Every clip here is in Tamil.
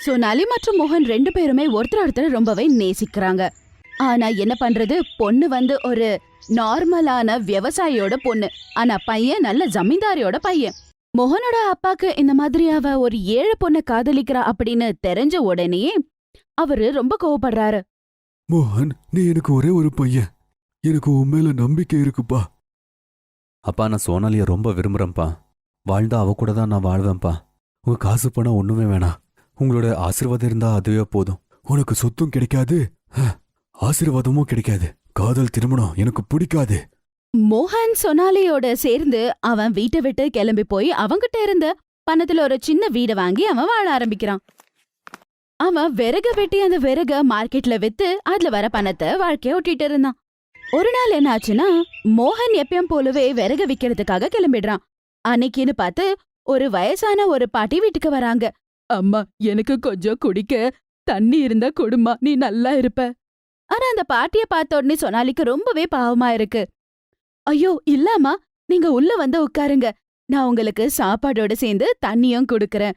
சோனாலி மற்றும் மோகன் ரெண்டு பேருமே ஒருத்தர் ரொம்பவே நேசிக்கிறாங்க. ஆனா என்ன பண்றது, பொண்ணு வந்து ஒரு நார்மலான விவசாயியோட பொண்ணு. ஆனா பையன் நல்ல ஜமீன்தாரியோட பையன். மோகனோட அப்பாக்கு இந்த மாதிரி அவ ஒரு ஏழை பொண்ணை காதலிக்கிறா அப்படின்னு தெரிஞ்ச உடனேயே அவரு ரொம்ப கோவப்படுறாரு. மோகன், நீ எனக்கு ஒரே ஒரு பையன், எனக்கு உன் மேல நம்பிக்கை இருக்குப்பா. அப்பா, நான் சோனாலியை ரொம்ப விரும்புறேன்ப்பா. வாழ்ந்தா அவ கூட தான் நான் வாழ்வேன்ப்பா. உங்க காசு பணம் ஒண்ணுமே வேணாம், உங்களோட ஆசீர்வாதம் இருந்தா அதுவே போதும். உனக்கு சொத்தும் கிடைக்காது, ஆசீர்வாதமும் கிடைக்காது. காதல் திருமணம் எனக்கு பிடிக்காது. மோகன் சோனாலியோட சேர்ந்து அவன் வீட்டை விட்டு கிளம்பி போய் அவங்கிட்ட இருந்த பணத்துல ஒரு சின்ன வீடை வாங்கி அவன் வாழ ஆரம்பிக்கிறான். அவன் விறகு வெட்டி அந்த விறக மார்க்கெட்ல வித்து அதுல வர பணத்தை வாழ்க்கைய ஓட்டிட்டு இருந்தான். ஒரு நாள் என்ன ஆச்சுன்னா, மோகன் எப்பயும் போலவே விறகு விக்கிறதுக்காக கிளம்பிடுறான். அன்னைக்குன்னு பார்த்து ஒரு வயசான ஒரு பாட்டி வீட்டுக்கு வராங்க. அம்மா, எனக்கு கொஞ்சம் குடிக்க தண்ணி இருந்தா கொடுமா, நீ நல்லா இருப்ப. ஆனா அந்த பாட்டிய பார்த்த உடனே சோனாலிக்கு ரொம்பவே பாவமா இருக்கு. ஐயோ இல்லம்மா, நீங்க உள்ள வந்து உட்காருங்க, நான் உங்களுக்கு சாப்பாடோட சேர்ந்து தண்ணியும் கொடுக்கறேன்.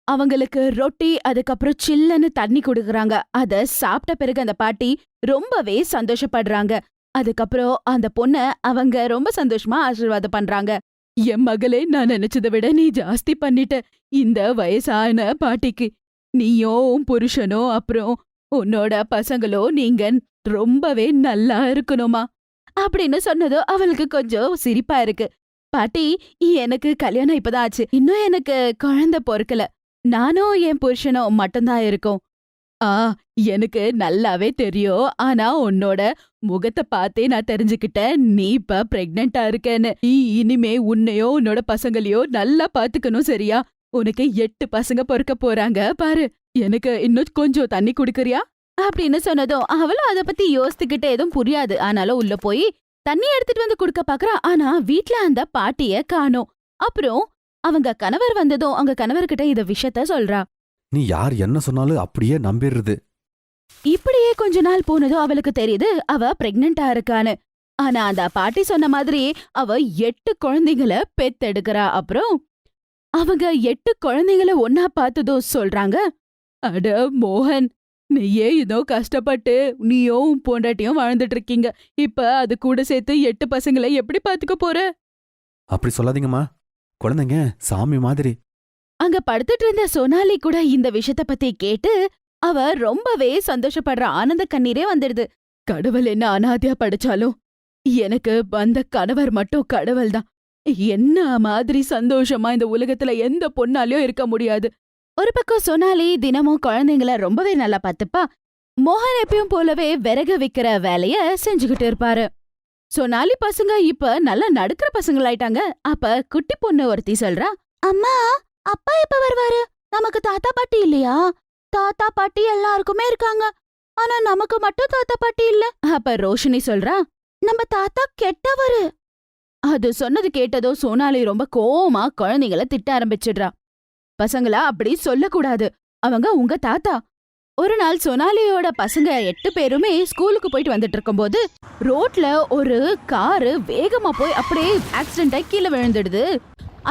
அவங்களுக்கு ரொட்டி அதுக்கப்புறம் சில்லுன்னு தண்ணி கொடுக்கறாங்க. அத சாப்பிட்ட பிறகு அந்த பாட்டி ரொம்பவே சந்தோஷப்படுறாங்க. அதுக்கப்புறம் அந்த பொண்ண அவங்க ரொம்ப சந்தோஷமா ஆசீர்வாதம் பண்றாங்க. என் மகளே, நான் நினைச்சதை விட நீ ஜாஸ்தி பண்ணிட்ட இந்த வயசான பாட்டிக்கு. நீயோ உன் புருஷனோ அப்புறம் உன்னோட பசங்களோ நீங்க ரொம்பவே நல்லா இருக்கணுமா அப்படின்னு சொன்னதோ அவளுக்கு கொஞ்சம் சிரிப்பா இருக்கு. பாட்டி, எனக்கு கல்யாணம் இப்பதான் ஆச்சு, இன்னும் எனக்கு குழந்தை பொறுக்கல, நானும் என் புருஷனும் மட்டும்தான் இருக்கோம். எனக்கு நல்லாவே தெரியும், ஆனா உன்னோட முகத்தை பார்த்தே நான் தெரிஞ்சுக்கிட்டேன் நீ இப்ப பிரெக்னெண்டா இருக்கேன்னு. நீ இனிமே உன்னையோ உன்னோட பசங்களையோ நல்லா பாத்துக்கணும், சரியா? உனக்கு 8 பசங்க பொறுக்க போறாங்க பாரு. எனக்கு இன்னும் கொஞ்சம் தண்ணி குடுக்கறியா அப்படின்னு சொன்னதும் அவளும் அத பத்தி யோசித்துக்கிட்டு எதுவும் புரியாது. ஆனாலும் உள்ள போய் தண்ணி எடுத்துட்டு வந்து குடுக்க பாக்குறா. ஆனா வீட்ல அந்த பாட்டிய காணோம். அப்புறம் அவங்க கணவர் வந்ததும் அவங்க கணவர்கிட்ட இத விஷயத்த சொல்றா. நீ யார் என்ன சொன்னாலும் அப்படியே நம்பிடுறது. இப்படியே கொஞ்ச நாள் போனதும் அவளுக்கு தெரியுது அவ பிரெக்னெண்டா இருக்கான்னு. ஆனா அந்த பாட்டி சொன்ன மாதிரி அவ 8 குழந்தைங்கள பெத்தெடுக்கிறா. அப்புறம் அவங்க 8 குழந்தைங்கள ஒன்னா பார்த்ததும் சொல்றாங்க, அட மோகன், நீயே இதோ கஷ்டப்பட்டு நீயும் உன் பொண்டாட்டியும் வாழ்ந்துட்டு இருக்கீங்க, இப்ப அது கூட சேர்த்து 8 பசங்களை எப்படி பாத்துக்க போற? அப்படி சொல்லாதீங்கம்மா, குழந்தைங்க சாமி மாதிரி. அங்க படுத்துட்டு இருந்த சோனாலி கூட இந்த விஷயத்த பத்தி கேட்டு அவ ரொம்பவே சந்தோஷப்படுற ஆனந்த கண்ணீரே வந்துடுது. கடவுள் என்ன அனாதையா படிச்சாலும் எனக்கு வந்த கணவர் மட்டும் கடவுள் தான். என்ன மாதிரி சந்தோஷமா இந்த உலகத்துல எந்த பொண்ணாலயும் இருக்க முடியாது. ஒரு பக்கம் சோனாலி தினமும் குழந்தைங்கள ரொம்பவே நல்லா பாத்துப்பா. மோகன் எப்பயும் போலவே விறகு விக்கிற வேலைய செஞ்சுக்கிட்டு இருப்பாரு. சோனாலி பசங்க இப்ப நல்லா நடுக்கிற பசங்களாயிட்டாங்க. அப்ப குட்டி பொண்ணு ஒருத்தி சொல்றா, அம்மா, அப்பா எப்ப வருவாரு? நமக்கு தாத்தா பாட்டி இல்லையா? தாத்தா பாட்டி எல்லாருக்குமே இருக்காங்க, ஆனா நமக்கு மட்டும் தாத்தா பாட்டி இல்ல. அப்ப ரோஷினி சொல்றா, நம்ம தாத்தா கெட்டவரு. அது சொன்னது கேட்டதோ சோனாலி ரொம்ப கோவமா குழந்தைங்கள திட்ட ஆரம்பிச்சிடுறா. பசங்களா அப்படி சொல்லக்கூடாது, அவங்க உங்க தாத்தா. ஒரு நாள் சோனாலியோட பசங்க 8 பேருமே ஸ்கூலுக்கு போயிட்டு வந்துட்டு இருக்கும்போது ரோட்ல ஒரு காரு வேகமா போய் அப்படியே ஆக்சிடென்ட் ஆகி கீழே விழுந்துடுது.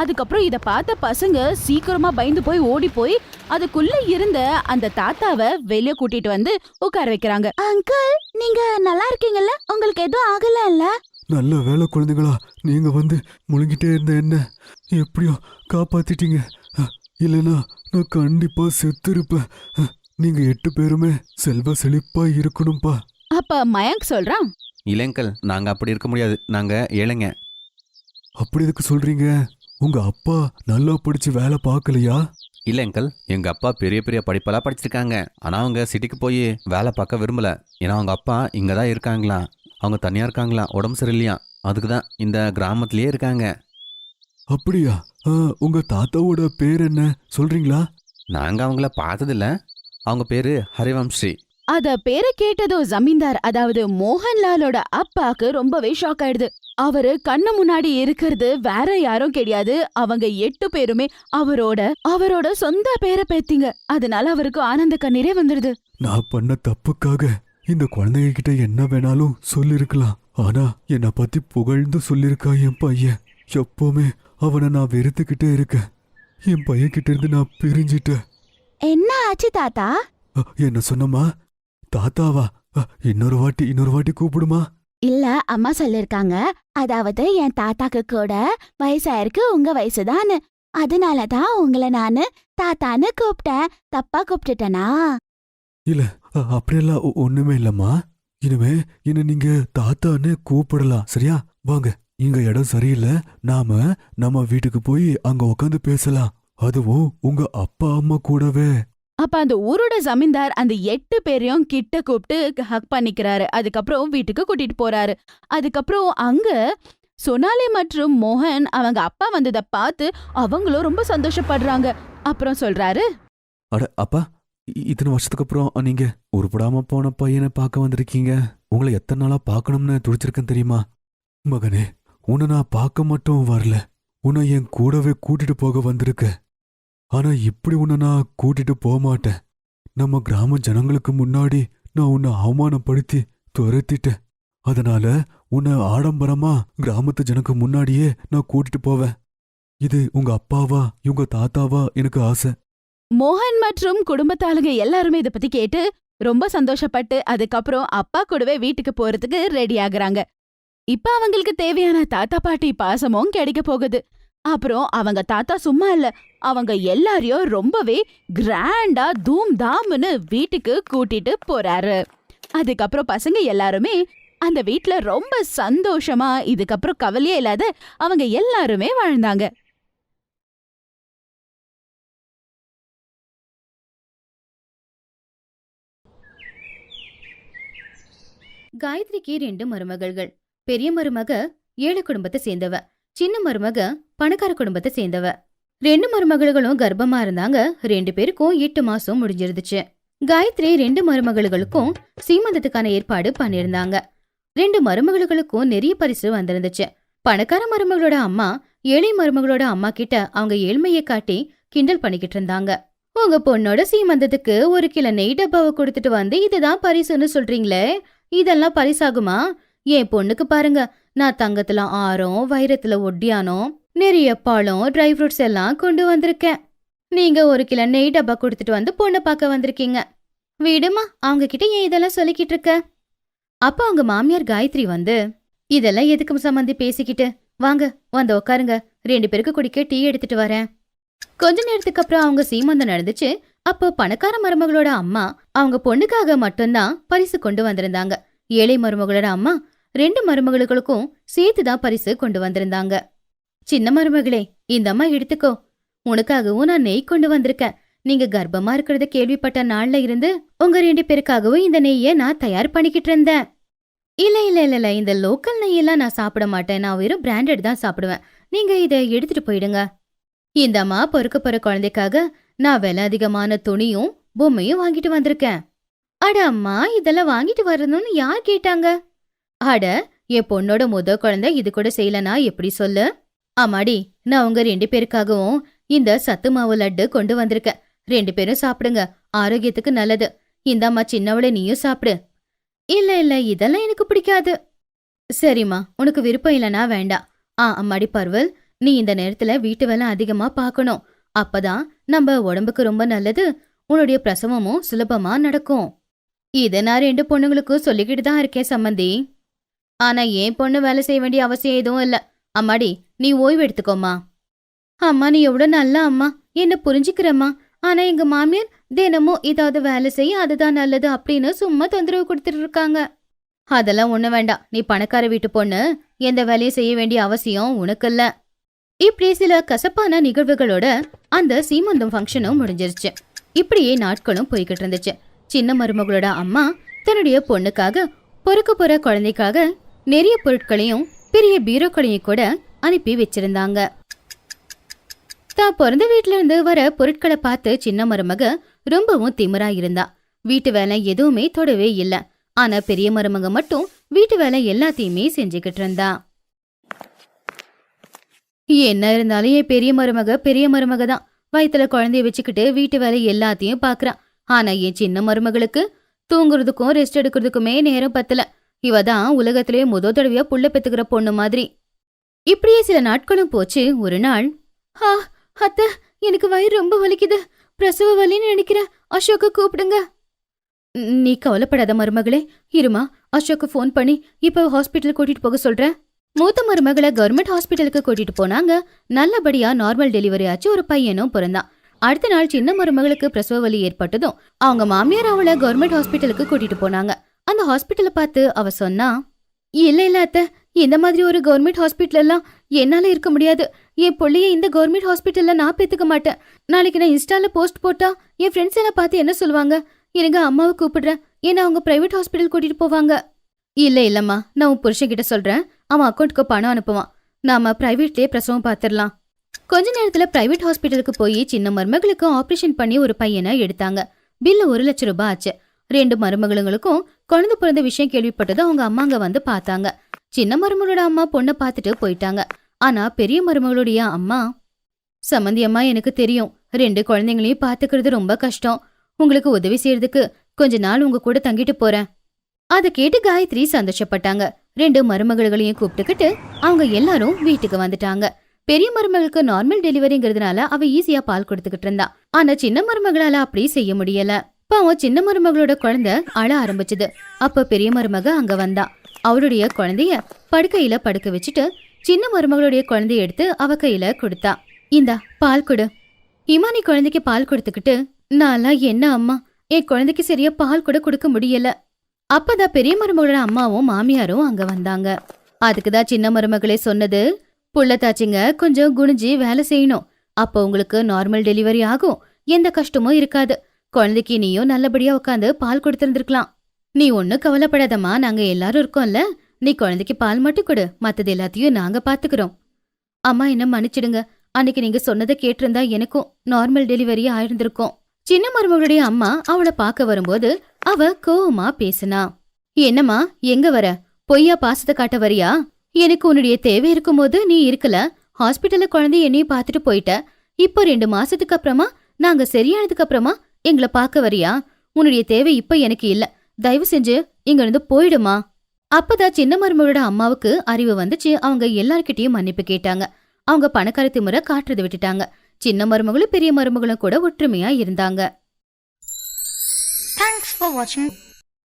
அதுக்கப்புறம் இத பார்த்த பசங்க சீக்கிரமா பயந்து போய் ஓடி போய் அதுக்குள்ள இருந்த அந்த தாத்தாவை வெளியே கூட்டிட்டு வந்து உட்கார வைக்கிறாங்க. அங்கிள், நீங்க நல்லா இருக்கீங்கல்ல? உங்களுக்கு எதுவும் ஆகல இல்ல? நல்ல வேலை குழந்தைகளா, நீங்க வந்து முழுங்கிட்டே இருந்த என்ன எப்படியோ காப்பாத்திட்டீங்க. இல்லனா நான் கண்டிப்பா செத்து இருப்பேன். நீங்க 8 பேருமே செல்வ செழிப்பா இருக்கணும்பா. அப்ப மயங்க் சொல்றான், இளைஞர்கள், நாங்க அப்படி இருக்க முடியாது, நாங்க ஏழைங்க. அப்படி எதுக்கு சொல்றீங்க? உங்க அப்பா நல்லா படிச்சு வேலை பார்க்கலையா? இல்ல அங்கிள், எங்க அப்பா பெரிய பெரிய படிப்பெல்லாம் படிச்சிருக்காங்க. ஆனா அவங்க சிட்டிக்கு போய் வேலை பார்க்க விரும்பல. ஏன்னா அவங்க அப்பா இங்க தான் இருக்காங்களா, அவங்க தனியா இருக்காங்களா, உடம்பு சரியில்லையா, அதுக்கு தான் இந்த கிராமத்திலேயே இருக்காங்க. அப்படியா? உங்க தாத்தாவோட பேர் என்ன சொல்றீங்களா? நாங்க அவங்கள பார்த்ததில்ல. அவங்க பேரு ஹரிவம்ஸ்ரீ. அத பேரை கேட்டதோ ஜமீன்தார், அதாவது மோகன்லாலோட அப்பாக்கு ரொம்பவே ஷாக் ஆயிடுது. அவரு கண்ணு முன்னாடி இருக்கிறது வேற யாரும் கிடையாது, அவங்க 8 பேருமே அவரோட சொந்த பேரை பேத்திங்க. அதனால அவருக்கு ஆனந்த கண்ணீரே வந்துடுது. நான் பண்ண தப்புக்காக இந்த குழந்தைங்க கிட்ட என்ன வேணாலும் சொல்லிருக்கலாம், ஆனா என்னை பத்தி புகழ்ந்து சொல்லிருக்கா என் பையன். எப்பவுமே அவனை நான் வெறுத்துக்கிட்டே இருக்கேன். என் பையன் கிட்ட இருந்து நான் பிரிஞ்சிட்டேன். என்ன ஆச்சு தாத்தா? என்ன சொன்னம்மா? தாத்தாவா? இன்னொரு வாட்டி கூப்பிடுமா? இல்ல, அம்மா சொல்லிருக்காங்க. அதாவது என் தாத்தாக்கு கூட வயசாயிருக்கு உங்க வயசுதான்னு. அதனாலதான் உங்களை நானு தாத்தான்னு கூப்பிட்டேன். தப்பா கூப்பிட்டுட்டேனா? அப்படியெல்லாம் ஒண்ணுமே இல்லம்மா. இனிமே என்ன நீங்க தாத்தான்னு கூப்பிடலாம், சரியா? வாங்க, இங்க இடம் சரியில்லை. நாம நம்ம வீட்டுக்கு போய் அங்க உட்காந்து பேசலாம். அதுவும் உங்க அப்பா அம்மா கூடவே. அப்ப அந்த ஊரோட ஜமீன்தார் அந்த 8 பேரையும் கிட்ட கூப்பிட்டு ஹக் பண்ணிக்கிறாரு. அதுக்கப்புறம் வீட்டுக்கு கூட்டிட்டு போறாரு. அதுக்கப்புறம் அங்க சோனாலி மற்றும் மோகன் அவங்க அப்பா வந்தத பார்த்து அவங்களும் ரொம்ப சந்தோஷப்படுறாங்க. அப்புறம் சொல்றாரு, அட அப்பா, இத்தனை வருஷத்துக்கு அப்புறம் நீங்க உருப்படாம போன பையனை பார்க்க வந்திருக்கீங்க. உங்களை எத்தனை நாளா பார்க்கணும்னு துடிச்சிருக்கேன் தெரியுமா? மகனே, உன்னை நான் பார்க்க மட்டும் வரல, உன்னை என் கூடவே கூட்டிட்டு போக வந்திருக்க. ஆனா இப்படி உன்னை நான் கூட்டிட்டு போக மாட்டேன். நம்ம கிராம ஜனங்களுக்கு முன்னாடி நான் உன்னை அவமானப்படுத்தி துரத்திட்டேன். அதனால உன்னை ஆடம்பரமா கிராமத்து ஜனக்கு முன்னாடியே நான் கூட்டிட்டு போவேன். இது உங்க அப்பாவா இவங்க தாத்தாவா எனக்கு ஆசை. மோகன் மற்றும் குடும்பத்தாளுங்க எல்லாருமே இத பத்தி கேட்டு ரொம்ப சந்தோஷப்பட்டு அதுக்கப்புறம் அப்பா கூடவே வீட்டுக்கு போறதுக்கு ரெடி ஆகுறாங்க. இப்ப அவங்களுக்கு தேவையான தாத்தா பாட்டி பாசமும் கிடைக்க போகுது. அப்புறம் அவங்க தாத்தா சும்மா இல்ல, அவங்க எல்லாரையும் ரொம்பவே கிராண்டா தூம் தாம்னு வீட்டுக்கு கூட்டிட்டு போறாரு. அதுக்கப்புறம் பசங்க எல்லாருமே அந்த வீட்ல ரொம்ப சந்தோஷமா இதுக்கப்புறம் கவலையே இல்லாத அவங்க எல்லாருமே வாழ்ந்தாங்க. காயத்ரிக்கு 2 மருமகள்கள். பெரிய மருமக ஏழை குடும்பத்தை சேர்ந்தவ, சின்ன மருமக பணக்கார குடும்பத்தை சேர்ந்தவ. 2 மருமகளும் கர்ப்பமா இருந்தாங்க. 2 பேருக்கும் 8 மாசம் முடிஞ்சிருந்துச்சு. காயத்ரி 2 மருமகளுக்கும் சீமந்தத்துக்கான ஏற்பாடு பண்ணிருந்தாங்க. 2 மருமகளுக்கும் நிறைய பரிசு வந்திருந்துச்சு. பணக்கார மருமகளோட அம்மா ஏழை மருமகளோட அம்மா கிட்ட அவங்க ஏழ்மையை காட்டி கிண்டல் பண்ணிக்கிட்டு இருந்தாங்க. உங்க பொண்ணோட சீமந்தத்துக்கு 1 கிலோ நெய் டப்பாவை கொடுத்துட்டு வந்து இதுதான் பரிசுன்னு சொல்றீங்களே, இதெல்லாம் பரிசாகுமா? என் பொண்ணுக்கு பாருங்க, நான் தங்கத்துல ஆரம், வைரத்துல ஒட்டியானம், நிறைய பழம், ட்ரை ஃப்ரூட்ஸ் எல்லாம் கொண்டு வந்திருக்கேன். நீங்க 1 கிலோ நெய் டப்பா கொடுத்துட்டு வந்து பொண்ணை பார்க்க வந்திருக்கீங்க. விடுமா, அவங்க கிட்ட ஏன் இதெல்லாம் சொல்லிக்கிட்டு இருக்க? அப்ப அவங்க மாமியார் காயத்ரி வந்து, இதெல்லாம் எதுக்கு சம்பந்தி பேசிக்கிட்டு, வாங்க வந்து உட்காருங்க, 2 பேருக்கு குடிக்க டீ எடுத்துட்டு வரேன். கொஞ்ச நேரத்துக்கு அப்புறம் அவங்க சீமந்தம் நடந்துச்சு. அப்போ பணக்கார மருமகளோட அம்மா அவங்க பொண்ணுக்காக மட்டும்தான் பரிசு கொண்டு வந்திருந்தாங்க. ஏழை மருமகளோட அம்மா 2 மருமகளுக்கும் சேர்த்துதான் பரிசு கொண்டு வந்திருந்தாங்க. சின்ன மருமகளே, இந்த அம்மா எடுத்துக்கோ, உனக்காகவும் நான் நெய் கொண்டு வந்திருக்கேன். நீங்க கர்ப்பமா இருக்கிறத கேள்விப்பட்ட நாள்ல இருந்து உங்க 2 பேருக்காகவும் இந்த நெய்யை நான் தயார் பண்ணிக்கிட்டு இருந்தேன். இல்ல, இந்த லோக்கல் நெய்யெல்லாம் நான் சாப்பிட மாட்டேன், நான் வெறும் பிராண்டட் தான் சாப்பிடுவேன். நீங்க இதை எடுத்துட்டு போயிடுங்க. இந்த அம்மா பொறுக்க போற குழந்தைக்காக நான் விலை அதிகமான துணியும் பொம்மையும் வாங்கிட்டு வந்திருக்கேன். அட அம்மா, இதெல்லாம் வாங்கிட்டு வரணும்னு யார் கேட்டாங்க? அட, என் பொண்ணோட குழந்தை இது கூட செய்யலனா எப்படி சொல்லு? அம்மாடி, நான் உங்க 2 பேருக்காகவும் இந்த சத்து மாவு லட்டு கொண்டு வந்திருக்கேன். 2 பேரும் சாப்பிடுங்க, ஆரோக்கியத்துக்கு நல்லது. இந்த அம்மா சின்னவளை நீயும் சாப்பிடு. இல்ல, இதெல்லாம் எனக்கு பிடிக்காது. சரிம்மா, உனக்கு விருப்பம் இல்லனா வேண்டாம். அம்மாடி பர்வல், நீ இந்த நேரத்துல வீட்டு வேலை அதிகமா பார்க்கணும். அப்பதான் நம்ம உடம்புக்கு ரொம்ப நல்லது, உன்னுடைய பிரசவமும் சுலபமா நடக்கும். இதை நான் 2 பொண்ணுங்களுக்கும் சொல்லிக்கிட்டு தான் இருக்கேன் சம்மந்தி. ஆனா என் பொண்ணு வேலை செய்ய வேண்டிய அவசியம் எதுவும் இல்ல. அம்மாடி, நீ ஓய்வு எடுத்துக்கோமா. அம்மா, நீ எவ்வளவு நல்ல அம்மா, என்ன புரிஞ்சுக்கிறம்மா. ஆனா எங்க மாமியார் தினமும் ஏதாவது வேலை செய்ய அதுதான் நல்லது அப்படின்னு சும்மா தொந்தரவு கொடுத்துட்டு இருக்காங்க. அதெல்லாம் ஒண்ணு வேண்டாம், நீ பணக்கார வீட்டு பொண்ணு, எந்த வேலையும் செய்ய வேண்டிய அவசியம் உனக்கு இல்ல. இப்படி சில கசப்பான நிகழ்வுகளோட அந்த சீமந்தம் ஃபங்க்ஷனும் முடிஞ்சிருச்சு. இப்படியே நாட்களும் போய்கிட்டு இருந்துச்சு. சின்ன மருமகளோட அம்மா தன்னுடைய பொண்ணுக்காக பொறுக்க போற குழந்தைக்காக நிறைய பொருட்களையும் பெரிய பீரோக்களையும் கூட அனுப்பி வச்சிருந்தாங்க. தான் பிறந்த வீட்டுல இருந்து வர பொருட்களை பார்த்து சின்ன மருமக ரொம்பவும் திமிரா இருந்தா. வீட்டு வேலை எதுவுமே தொடவே இல்ல. ஆனா பெரிய மருமக மட்டும் வீட்டு வேலை எல்லாத்தையுமே செஞ்சுக்கிட்டு இருந்தா. என்ன இருந்தாலும் என் பெரிய மருமக தான். வயித்துல குழந்தைய வச்சுக்கிட்டு வீட்டு வேலை எல்லாத்தையும் பாக்குறான். ஆனா என் சின்ன மருமகளுக்கு தூங்குறதுக்கும் ரெஸ்ட் எடுக்கிறதுக்குமே நேரம் பத்தல. இவதான் உலகத்திலேயே முதல் தடவையா புள்ள பெத்துக்கிற பொண்ணு மாதிரி. இப்படியே சில நாட்களும் போச்சு. ஒரு நாள், அத்தை, எனக்கு வயிறு ரொம்ப வலிக்குது, பிரசவ வலின்னு நினைக்கிறேன். அசோக்க கூப்பிடுங்க. நீ கவலைப்படாத மருமகளே, இருமா, அசோக்கு ஃபோன் பண்ணி இப்ப ஹாஸ்பிட்டல் கூட்டிட்டு போக சொல்றேன். மூத்த மருமகளை கவர்மெண்ட் ஹாஸ்பிட்டலுக்கு கூட்டிட்டு போனாங்க. நல்லபடியா நார்மல் டெலிவரி ஆச்சு. ஒரு பையனும் பிறந்தான். அடுத்த நாள் சின்ன மருமகளுக்கு பிரசவ வலி ஏற்பட்டதும் அவங்க மாமியார் அவளை கவர்மெண்ட் ஹாஸ்பிட்டலுக்கு கூட்டிட்டு போனாங்க. அந்த ஹாஸ்பிட்டலை பார்த்து அவ சொன்னா, இல்ல அத்தை, இந்த மாதிரி ஒரு கவர்மெண்ட் ஹாஸ்பிட்டல் எல்லாம் என்னால இருக்க முடியாது. என் பொள்ளைய இந்த கவர்மெண்ட் ஹாஸ்பிட்டல்ல நான் பெத்துக்க மாட்டேன். நாளைக்கு நான் இன்ஸ்டால போஸ்ட் போட்டா என் ஃப்ரெண்ட்ஸ் எல்லாம் பார்த்து என்ன சொல்லுவாங்க? எனக்கு அம்மாவை கூப்பிடுறேன், ஏன்னா அவங்க பிரைவேட் ஹாஸ்பிட்டல் கூட்டிட்டு போவாங்க. இல்லம்மா, நான் உன் புருஷன் கிட்ட சொல்றேன், அவன் அக்கௌண்ட்க்கு பணம் அனுப்புவான். நாம பிரைவேட்லயே பிரசவம் பார்த்துடலாம். கொஞ்ச நேரத்துல பிரைவேட் ஹாஸ்பிட்டலுக்கு போய் சின்ன மருமகளுக்கு ஆபரேஷன் பண்ணி ஒரு பையனை எடுத்தாங்க. பில்லு 1 லட்சம் ரூபாய் ஆச்சு. 2 மருமகளுங்களுக்கும் குழந்தை பிறந்த விஷயம் கேள்விப்பட்டது அவங்க அம்மாங்க வந்து பார்த்தாங்க. சின்ன மருமகளோட அம்மா பொண்ணை பார்த்துட்டு போயிட்டாங்க. ஆனா பெரிய மருமகளுடைய அம்மா, சம்மந்தி அம்மா, எனக்கு தெரியும் 2 குழந்தைங்களையும் பாத்துக்கிறது ரொம்ப கஷ்டம். உங்களுக்கு உதவி செய்யறதுக்கு கொஞ்ச நாள் உங்க கூட தங்கிட்டு போறேன். அதை கேட்டு காயத்ரி சந்தோஷப்பட்டாங்க. 2 மருமகள்களையும் கூப்பிட்டுக்கிட்டு அவங்க எல்லாரும் வீட்டுக்கு வந்துட்டாங்க. பெரிய மருமகளுக்கு நார்மல் டெலிவரிங்கிறதுனால அவ ஈஸியா பால் கொடுத்துக்கிட்டு இருந்தா. ஆனா சின்ன மருமகளால அப்படி செய்ய முடியல. பாவம் சின்ன மருமகளோட குழந்தை அழ ஆரம்பிச்சது. அப்ப பெரிய மருமக அங்க வந்தா. அவளுடைய குழந்தைய படுக்கையில படுக்க வச்சுட்டு சின்ன மருமகளுடைய குழந்தைய எடுத்து அவ கையில கொடுத்தா. இந்தா பால் கொடு. இமானி குழந்தைக்கு பால் கொடுத்துக்கிட்டு, நான்லாம் என்ன அம்மா, என் குழந்தைக்கு சரியா பால் கூட கொடுக்க முடியல. அப்பதான் பெரிய மருமகளோட அம்மாவும் மாமியாரும் அங்க வந்தாங்க. அதுக்குதான் சின்ன மருமகளே சொன்னது, புள்ளத்தாச்சிங்க கொஞ்சம் குனிஞ்சி வேலை செய்யணும். அப்போ உங்களுக்கு நார்மல் டெலிவரி ஆகும், எந்த கஷ்டமும் இருக்காது. குழந்தைக்கு நீயும் நல்லபடியா உட்காந்து பால் கொடுத்திருந்திருக்கலாம். நீ ஒன்னும் கவலைப்படாதம்மா, நாங்க எல்லாரும் இருக்கோம்ல. நீ குழந்தைக்கு பால் மட்டும் கொடு, மத்தது எல்லாத்தையும் நாங்க பாத்துக்கிறோம். அம்மா என்ன மன்னிச்சிடுங்க, அன்னைக்கு நீங்க சொன்னதை கேட்டிருந்தா எனக்கும் நார்மல் டெலிவரி ஆயிருந்திருக்கும். சின்ன மருமகளுடைய அம்மா அவளை பார்க்க வரும்போது அவ கோவமா பேசினா. என்னம்மா, எங்க வர? பொய்யா பாசத்தை காட்ட வரியா? எனக்கு உன்னுடைய தேவை இருக்கும் போது நீ இருக்கல, ஹாஸ்பிட்டல்ல குழந்தைய என்னையும் பார்த்துட்டு போயிட்ட. இப்போ 2 மாசத்துக்கு அப்புறமா நாங்க சரியானதுக்கு அப்புறமா எங்களை பார்க்க வரியா? உன்னுடைய தேவை இப்ப எனக்கு இல்ல, தயவு செஞ்சு இங்க இருந்து போயிடுமா. அப்பதான் சின்ன மருமகளோட அம்மாவுக்கு அறிவு வந்துச்சு. அவங்க எல்லார்கிட்டயும் மன்னிப்பு கேட்டாங்க. அவங்க பணக்கார திமிர காட்டுறதை விட்டுட்டாங்க. சின்ன மருமகளும் பெரிய மருமகளும் கூட ஒற்றுமையா இருந்தாங்க. Thanks for watching.